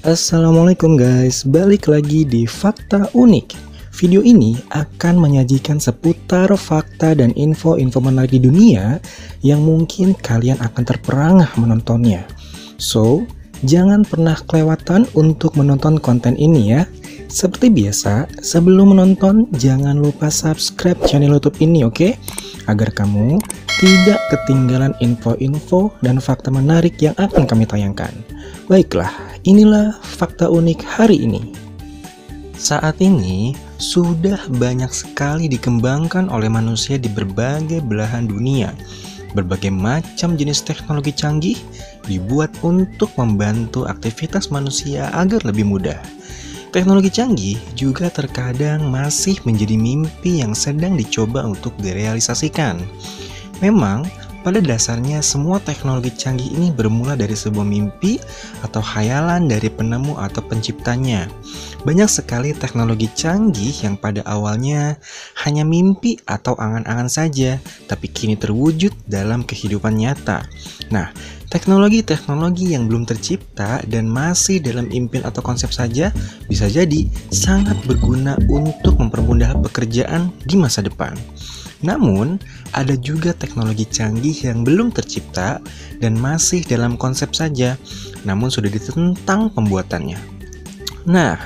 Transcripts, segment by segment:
Assalamualaikum guys, balik lagi di Fakta Unik. Video ini akan menyajikan seputar fakta dan info-info menarik di dunia yang mungkin kalian akan terperangah menontonnya. So, jangan pernah kelewatan untuk menonton konten ini ya. Seperti biasa, sebelum menonton jangan lupa subscribe channel YouTube ini, oke? Agar kamu tidak ketinggalan info-info dan fakta menarik yang akan kami tayangkan. Baiklah, inilah fakta unik hari ini. Saat ini sudah banyak sekali dikembangkan oleh manusia di berbagai belahan dunia. Berbagai macam jenis teknologi canggih dibuat untuk membantu aktivitas manusia agar lebih mudah. Teknologi canggih juga terkadang masih menjadi mimpi yang sedang dicoba untuk direalisasikan. Memang, pada dasarnya semua teknologi canggih ini bermula dari sebuah mimpi atau khayalan dari penemu atau penciptanya. Banyak sekali teknologi canggih yang pada awalnya hanya mimpi atau angan-angan saja, tapi kini terwujud dalam kehidupan nyata. Nah, teknologi-teknologi yang belum tercipta dan masih dalam impian atau konsep saja bisa jadi sangat berguna untuk mempermudah pekerjaan di masa depan. Namun, ada juga teknologi canggih yang belum tercipta dan masih dalam konsep saja, namun sudah ditentang pembuatannya. Nah,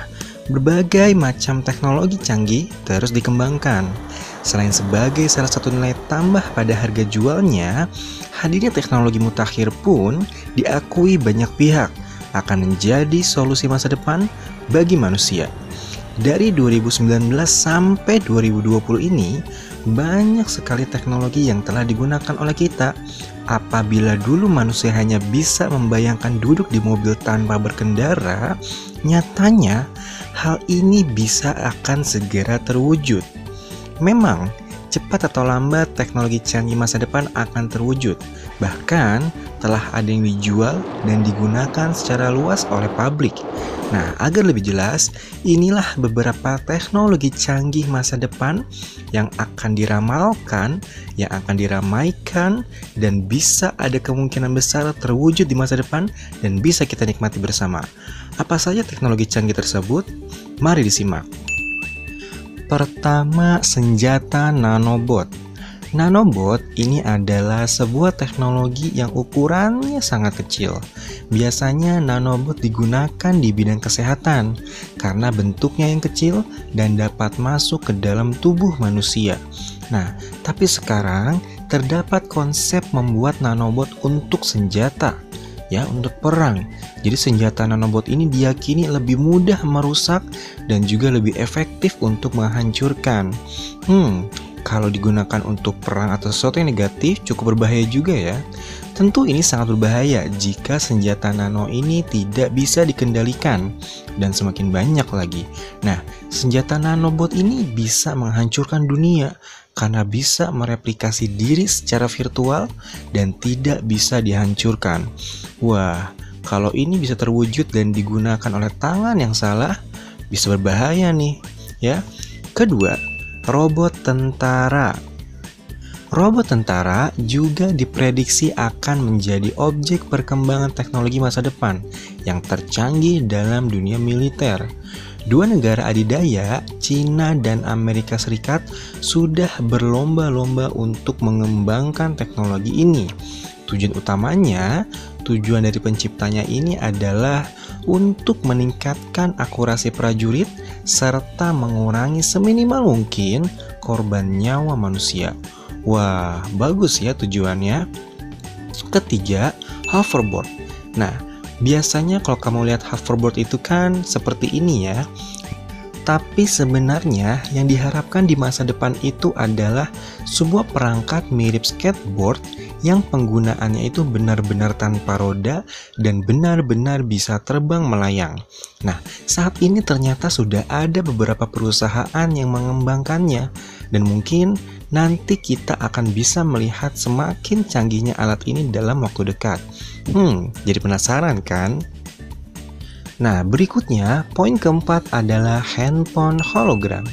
berbagai macam teknologi canggih terus dikembangkan. Selain sebagai salah satu nilai tambah pada harga jualnya, hadirnya teknologi mutakhir pun diakui banyak pihak akan menjadi solusi masa depan bagi manusia. Dari 2019 sampai 2020 ini, banyak sekali teknologi yang telah digunakan oleh kita. Apabila dulu manusia hanya bisa membayangkan duduk di mobil tanpa berkendara, nyatanya hal ini bisa akan segera terwujud. Memang, cepat atau lambat teknologi canggih masa depan akan terwujud. Bahkan, telah ada yang dijual dan digunakan secara luas oleh publik. Nah, agar lebih jelas, inilah beberapa teknologi canggih masa depan yang akan diramalkan, yang akan diramaikan, dan bisa ada kemungkinan besar terwujud di masa depan dan bisa kita nikmati bersama. Apa saja teknologi canggih tersebut? Mari disimak. Pertama, senjata nanobot. Nanobot ini adalah sebuah teknologi yang ukurannya sangat kecil. Biasanya nanobot digunakan di bidang kesehatan karena bentuknya yang kecil dan dapat masuk ke dalam tubuh manusia. Nah, tapi sekarang terdapat konsep membuat nanobot untuk senjata, ya, untuk perang. Jadi senjata nanobot ini diyakini lebih mudah merusak dan juga lebih efektif untuk menghancurkan. Kalau digunakan untuk perang atau sesuatu yang negatif cukup berbahaya juga ya. Tentu ini sangat berbahaya jika senjata nano ini tidak bisa dikendalikan dan semakin banyak lagi. Nah, senjata nanobot ini bisa menghancurkan dunia karena bisa mereplikasi diri secara virtual dan tidak bisa dihancurkan. Wah, kalau ini bisa terwujud dan digunakan oleh tangan yang salah, bisa berbahaya nih, ya. Kedua, robot tentara. Robot tentara juga diprediksi akan menjadi objek perkembangan teknologi masa depan yang tercanggih dalam dunia militer. Dua negara adidaya, China dan Amerika Serikat, sudah berlomba-lomba untuk mengembangkan teknologi ini. Tujuan dari penciptanya ini adalah untuk meningkatkan akurasi prajurit serta mengurangi seminimal mungkin korban nyawa manusia. Wah, bagus ya tujuannya. Ketiga, hoverboard. Nah, biasanya kalau kamu lihat hoverboard itu kan seperti ini ya. Tapi sebenarnya yang diharapkan di masa depan itu adalah sebuah perangkat mirip skateboard yang penggunaannya itu benar-benar tanpa roda dan benar-benar bisa terbang melayang. Nah, saat ini ternyata sudah ada beberapa perusahaan yang mengembangkannya dan mungkin nanti kita akan bisa melihat semakin canggihnya alat ini dalam waktu dekat. Jadi penasaran kan? Nah, berikutnya poin keempat adalah handphone hologram.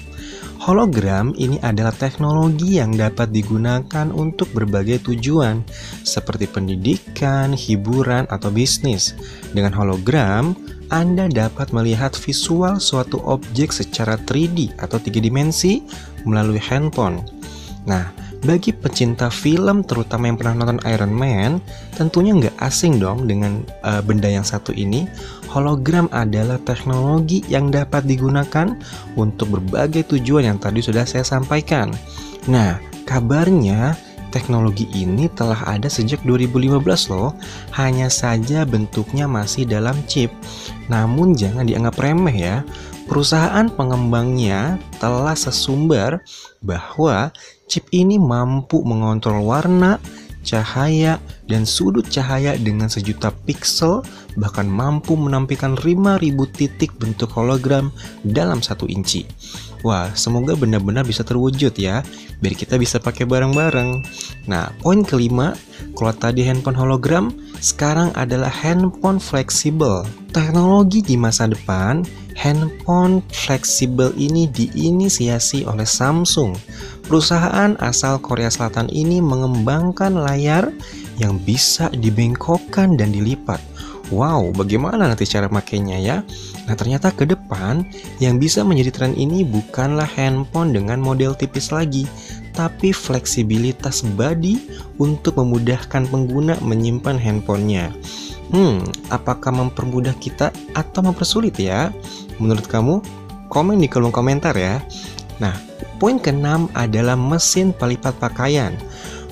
Hologram ini adalah teknologi yang dapat digunakan untuk berbagai tujuan, seperti pendidikan, hiburan, atau bisnis. Dengan hologram, Anda dapat melihat visual suatu objek secara 3D atau 3 dimensi melalui handphone. Nah, bagi pecinta film terutama yang pernah nonton Iron Man, tentunya nggak asing dong dengan benda yang satu ini. Hologram adalah teknologi yang dapat digunakan untuk berbagai tujuan yang tadi sudah saya sampaikan. Nah, kabarnya teknologi ini telah ada sejak 2015 loh. Hanya saja bentuknya masih dalam chip. Namun jangan dianggap remeh ya. Perusahaan pengembangnya telah sesumbar bahwa chip ini mampu mengontrol warna, cahaya, dan sudut cahaya dengan 1.000.000 piksel, bahkan mampu menampilkan 5.000 titik bentuk hologram dalam 1 inci. Wah, semoga benar-benar bisa terwujud ya, biar kita bisa pakai bareng-bareng. Nah, poin kelima, kalau tadi handphone hologram, sekarang adalah handphone fleksibel. Teknologi di masa depan, handphone fleksibel ini diinisiasi oleh Samsung. Perusahaan asal Korea Selatan ini mengembangkan layar yang bisa dibengkokkan dan dilipat. Wow, bagaimana nanti cara makainya ya? Nah, ternyata ke depan yang bisa menjadi tren ini bukanlah handphone dengan model tipis lagi, tapi fleksibilitas body untuk memudahkan pengguna menyimpan handphonenya. Apakah mempermudah kita atau mempersulit ya? Menurut kamu? Komen di kolom komentar ya. Nah, poin ke-6 adalah mesin pelipat pakaian.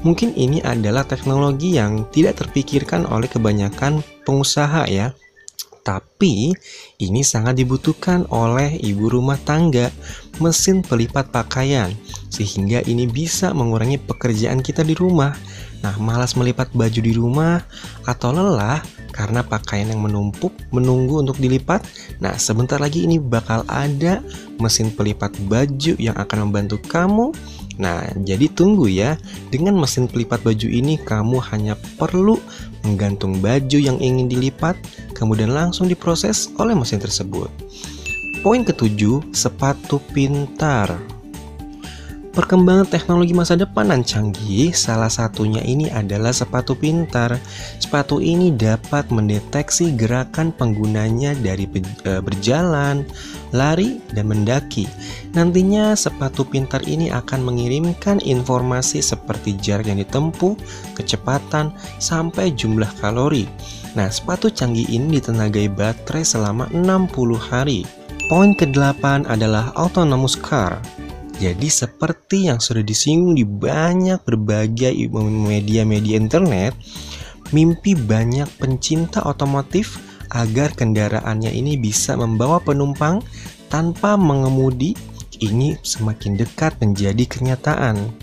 Mungkin ini adalah teknologi yang tidak terpikirkan oleh kebanyakan pengusaha ya. Tapi ini sangat dibutuhkan oleh ibu rumah tangga, mesin pelipat pakaian, sehingga ini bisa mengurangi pekerjaan kita di rumah. Nah, malas melipat baju di rumah atau lelah karena pakaian yang menumpuk menunggu untuk dilipat. Nah, sebentar lagi ini bakal ada mesin pelipat baju yang akan membantu kamu. Nah, jadi tunggu ya. Dengan mesin pelipat baju ini kamu hanya perlu menggantung baju yang ingin dilipat, kemudian langsung diproses oleh mesin tersebut. Poin ke-7, sepatu pintar. Perkembangan teknologi masa depan dan canggih, salah satunya ini adalah sepatu pintar. Sepatu ini dapat mendeteksi gerakan penggunanya dari berjalan, lari, dan mendaki. Nantinya sepatu pintar ini akan mengirimkan informasi seperti jarak yang ditempuh, kecepatan, sampai jumlah kalori. Nah, sepatu canggih ini ditenagai baterai selama 60 hari. Poin ke-8 adalah autonomous car. Jadi seperti yang sudah disinggung di banyak berbagai media-media internet, mimpi banyak pencinta otomotif agar kendaraannya ini bisa membawa penumpang tanpa mengemudi ini semakin dekat menjadi kenyataan.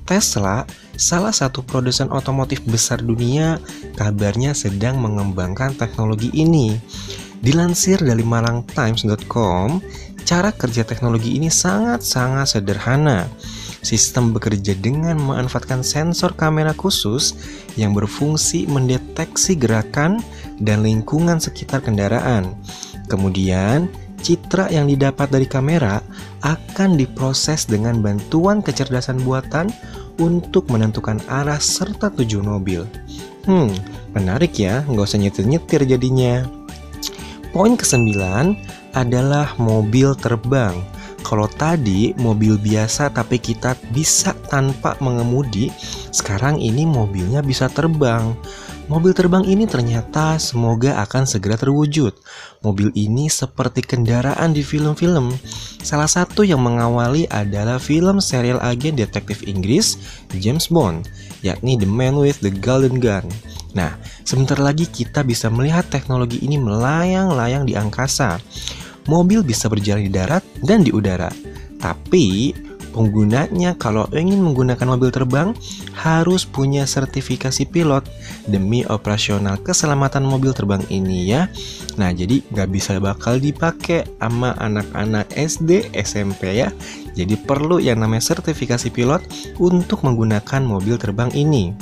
Tesla, salah satu produsen otomotif besar dunia, kabarnya sedang mengembangkan teknologi ini. Dilansir dari malangtimes.com, cara kerja teknologi ini sangat-sangat sederhana. Sistem bekerja dengan memanfaatkan sensor kamera khusus yang berfungsi mendeteksi gerakan dan lingkungan sekitar kendaraan. Kemudian, citra yang didapat dari kamera akan diproses dengan bantuan kecerdasan buatan untuk menentukan arah serta tujuan mobil. Menarik ya, nggak usah nyetir-nyetir jadinya. Poin ke-9 adalah mobil terbang. Kalau tadi mobil biasa tapi kita bisa tanpa mengemudi, sekarang ini mobilnya bisa terbang. Mobil terbang ini ternyata semoga akan segera terwujud. Mobil ini seperti kendaraan di film-film. Salah satu yang mengawali adalah film serial agen detektif Inggris James Bond, yakni The Man with the Golden Gun. Nah, sebentar lagi kita bisa melihat teknologi ini melayang-layang di angkasa. Mobil bisa berjalan di darat dan di udara. Tapi penggunanya kalau ingin menggunakan mobil terbang harus punya sertifikasi pilot demi operasional keselamatan mobil terbang ini ya. Nah, jadi nggak bisa bakal dipakai sama anak-anak SD, SMP ya. Jadi perlu yang namanya sertifikasi pilot untuk menggunakan mobil terbang ini.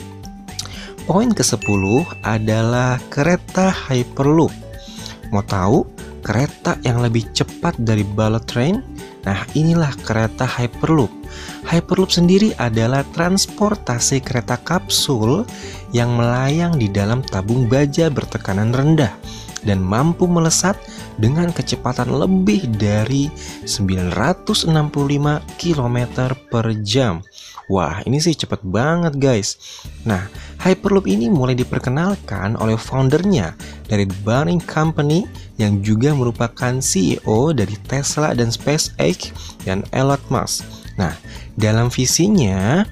Poin ke-10 adalah kereta Hyperloop. Mau tahu kereta yang lebih cepat dari bullet train? Nah, inilah kereta Hyperloop. Hyperloop sendiri adalah transportasi kereta kapsul yang melayang di dalam tabung baja bertekanan rendah. dan mampu melesat dengan kecepatan lebih dari 965 km per jam. Wah, ini sih cepet banget guys. Nah, Hyperloop ini mulai diperkenalkan oleh foundernya dari Boring Company yang juga merupakan CEO dari Tesla dan SpaceX dan Elon Musk. Nah, dalam visinya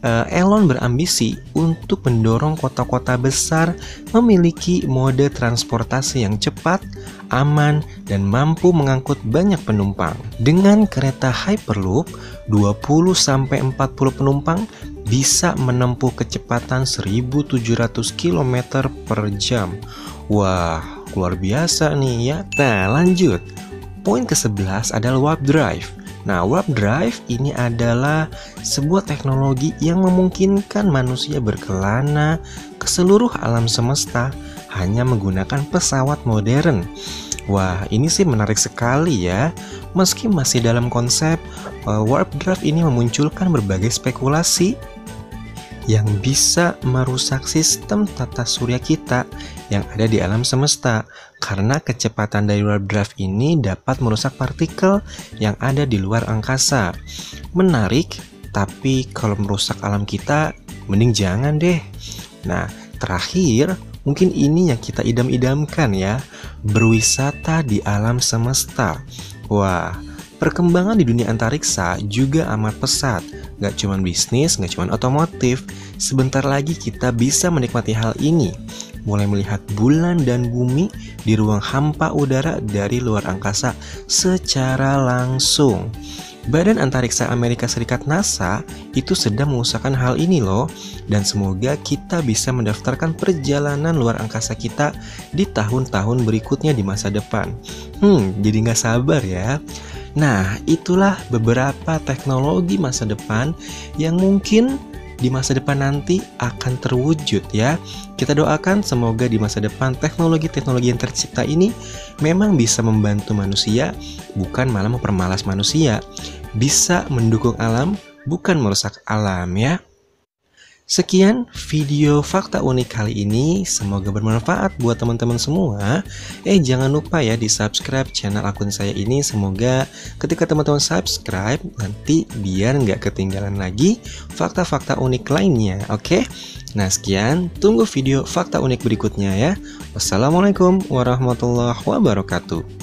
Elon berambisi untuk mendorong kota-kota besar memiliki mode transportasi yang cepat, aman, dan mampu mengangkut banyak penumpang. Dengan kereta Hyperloop, 20-40 penumpang bisa menempuh kecepatan 1.700 km per jam. Wah, luar biasa nih ya. Nah, lanjut. Poin ke-11 adalah Warp Drive. Nah, Warp Drive ini adalah sebuah teknologi yang memungkinkan manusia berkelana ke seluruh alam semesta hanya menggunakan pesawat modern. Wah, ini sih menarik sekali ya. Meski masih dalam konsep, Warp Drive ini memunculkan berbagai spekulasi yang bisa merusak sistem tata surya kita yang ada di alam semesta, karena kecepatan dari warp drive ini dapat merusak partikel yang ada di luar angkasa. Menarik, tapi kalau merusak alam kita, mending jangan deh. Nah, terakhir, mungkin ini yang kita idam-idamkan ya, berwisata di alam semesta. Wah, perkembangan di dunia antariksa juga amat pesat. Gak cuma bisnis, gak cuma otomotif. Sebentar lagi kita bisa menikmati hal ini, mulai melihat bulan dan bumi di ruang hampa udara dari luar angkasa secara langsung. Badan Antariksa Amerika Serikat NASA itu sedang mengusahakan hal ini loh, dan semoga kita bisa mendaftarkan perjalanan luar angkasa kita di tahun-tahun berikutnya di masa depan. Jadi nggak sabar ya. Nah, itulah beberapa teknologi masa depan yang mungkin di masa depan nanti akan terwujud ya. Kita doakan semoga di masa depan teknologi-teknologi yang tercipta ini memang bisa membantu manusia, bukan malah mempermalas manusia. Bisa mendukung alam, bukan merusak alam ya. Sekian video fakta unik kali ini, semoga bermanfaat buat teman-teman semua. Jangan lupa ya di subscribe channel akun saya ini, semoga ketika teman-teman subscribe nanti biar nggak ketinggalan lagi fakta-fakta unik lainnya, oke? Nah sekian, tunggu video fakta unik berikutnya ya. Wassalamualaikum warahmatullahi wabarakatuh.